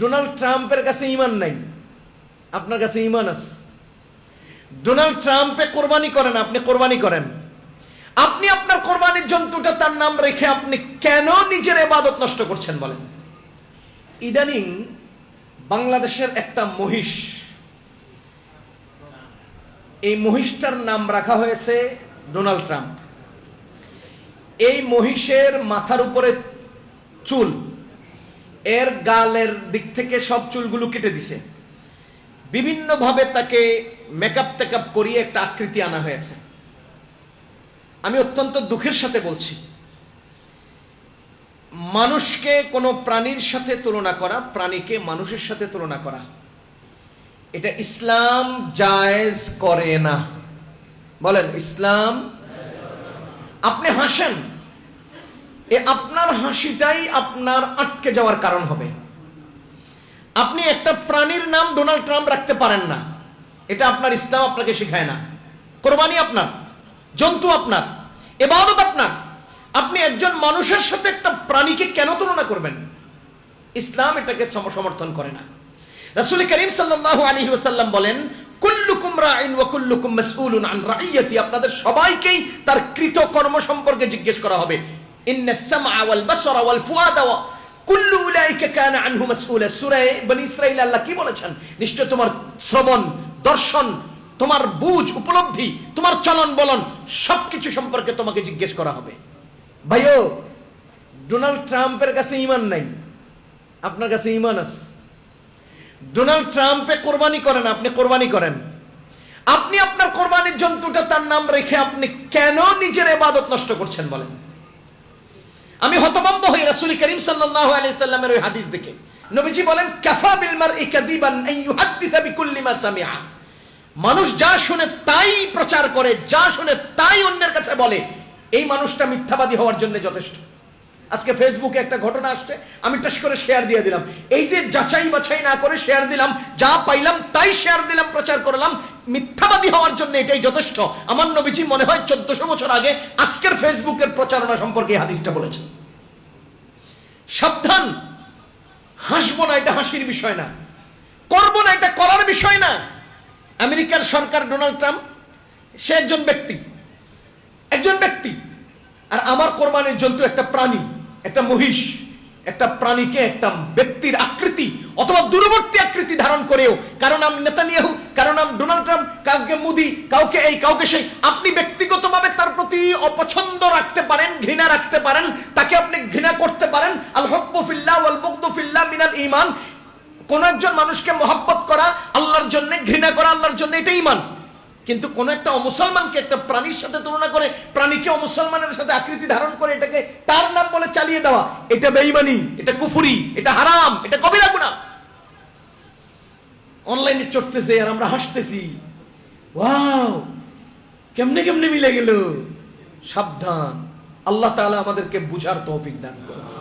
Donald ট্রাম্পের কাছে ঈমান নাই, আপনার কাছে ঈমান আছে। ডোনাল্ড ট্রাম্পে কোরবানি করেন, আপনি কোরবানি করেন। আপনি আপনার কোরবানির জন্তুটা তার নাম রেখে আপনি কেন নিজের ইবাদত নষ্ট করছেন বলেন? ইদানিং বাংলাদেশের একটা মহিষ, এই মহিষটার নাম রাখা হয়েছে ডোনাল্ড ট্রাম্প। এই মহিষের মাথার উপরে চুল, এর গালের দিক থেকে সব চুলগুলো কেটে দিছে, বিভিন্নভাবে তাকে মেকআপ টেকআপ করিয়ে একটা আকৃতি আনা হয়েছে। আমি অত্যন্ত দুঃখের সাথে বলছি, মানুষকে কোনো প্রাণীর সাথে তুলনা করা, প্রাণীকে মানুষের সাথে তুলনা করা, এটা ইসলাম জায়েজ করে না। বলেন ইসলাম। আপনি হাসেন, আপনার হাসিটাই আপনার আটকে যাওয়ার কারণ হবে। আপনি একটা প্রাণীর নাম ডোনাল্ড ট্রাম্প রাখতে পারেন না, এটা আপনার ইসলাম আপনাকে শেখায় না। কোরবানি আপনার, জন্তু আপনার, ইবাদত আপনার। আপনি একজন মানুষের সাথে একটা প্রাণীকে কেন তুলনা করবেন? ইসলাম এটাকে সমর্থন করে না। রাসূল করিম সাল্লাল্লাহু আলাইহি ওয়াসাল্লাম বলেন, কুল্লুকুম রাইন ওয়া কুল্লুকুম মাসউলুন আন রাইয়াতি, আপনাদের সবাইকেই তার কৃত কর্ম সম্পর্কে জিজ্ঞেস করা হবে। ইন্নাস সামআ ওয়াল বাসরা ওয়াল ফুআদা কুল্লু উলাইকা কানা আনহু মাসউলা। সূরা বনী ইসরাঈল আল্লাহ কি বলেছেন? নিশ্চয় তোমার শ্রবণ, দর্শন, তোমার বুঝ, উপলব্ধি, তোমার চলন বলন সবকিছু সম্পর্কে তোমাকে জিজ্ঞেস করা হবে। ভাইও, ডোনাল্ড ট্রাম্পের কাছে ঈমান নাই, আপনার কাছে ঈমান আছে। ডোনাল্ড ট্রাম্পে কোরবানি করেন, আপনি কোরবানি করেন। আপনি আপনার কোরবানির জন্তুটা তার নাম রেখে আপনি কেন নিজের ইবাদত নষ্ট করছেন বলেন? আমি হতভম্ব হই রাসূল করিম সাল্লাল্লাহু আলাইহি সাল্লামের ওই হাদিস দেখে। নবীজি বলেন, কাফা বিল মারই কাযিবান আন ইউহাদ্দিসা বিকুল্লি মা সামিআ। মানুষ যা শুনে তাই প্রচার করে, যা শুনে তাই অন্যের কাছে বলে, এই মানুষটা মিথ্যাবাদী হওয়ার জন্য যথেষ্ট। আজকে ফেসবুকে একটা ঘটনা আসছে, আমি টাস করে শেয়ার দিয়ে দিলাম। এই যে যাচাই বাছাই না করে শেয়ার দিলাম, যা পাইলাম তাই শেয়ার দিলাম, প্রচার করলাম, মিথ্যাবাদী হওয়ার জন্য এটাই যথেষ্ট। আমার নবীজি মনে হয় 1400 বছর আগে আজকের ফেসবুকের প্রচারণা সম্পর্কে হাদিসটা বলেছেন। সাবধান, হাসবো না, এটা হাসির বিষয় না। করবো না, এটা করার বিষয় না। আমেরিকার সরকার ডোনাল্ড ট্রাম্প, সে একজন ব্যক্তি, আর আমার কোরবানির জন্তু একটা প্রাণী, একটা মহিষ। একটা প্রাণীকে একটা ব্যক্তির আকৃতি অথবা দূরবর্তী আকৃতি ধারণ করেও, কারণ নাম নেতানিয়াহু, কারণ নাম ডোনাল্ড ট্রাম্প, কাউকে মোদি, কাউকে এই কাউকে সেই, আপনি ব্যক্তিগতভাবে তার প্রতি অপছন্দ রাখতে পারেন, ঘৃণা রাখতে পারেন, তাকে আপনি ঘৃণা করতে পারেন। আল হুব্বু ফিল্লাহ ওয়াল বুগদু ফিল্লাহ মিনাল ঈমান। কোন একজন মানুষকে মহব্বত করা আল্লাহর জন্য, ঘৃণা করা আল্লাহর জন্য, এটা ঈমান। কিন্তু কোন একটা অমুসলমানকে একটা প্রাণীর সাথে তুলনা করে, প্রাণীকে অমুসলমানের সাথে আকৃতি ধারণ করে এটাকে তার নাম বলে চালিয়ে দেওয়া, এটা বেঈমানি, এটা কুফরি, এটা হারাম, এটা কবিরা গুনাহ। অনলাইনে চড়তেছে আর আমরা হাসতেছি, ওয়াও কেমনে কেমনে মিলে গেল। সাবধান, আল্লাহ তাআলা আমাদেরকে বুঝার তৌফিক দান করুন।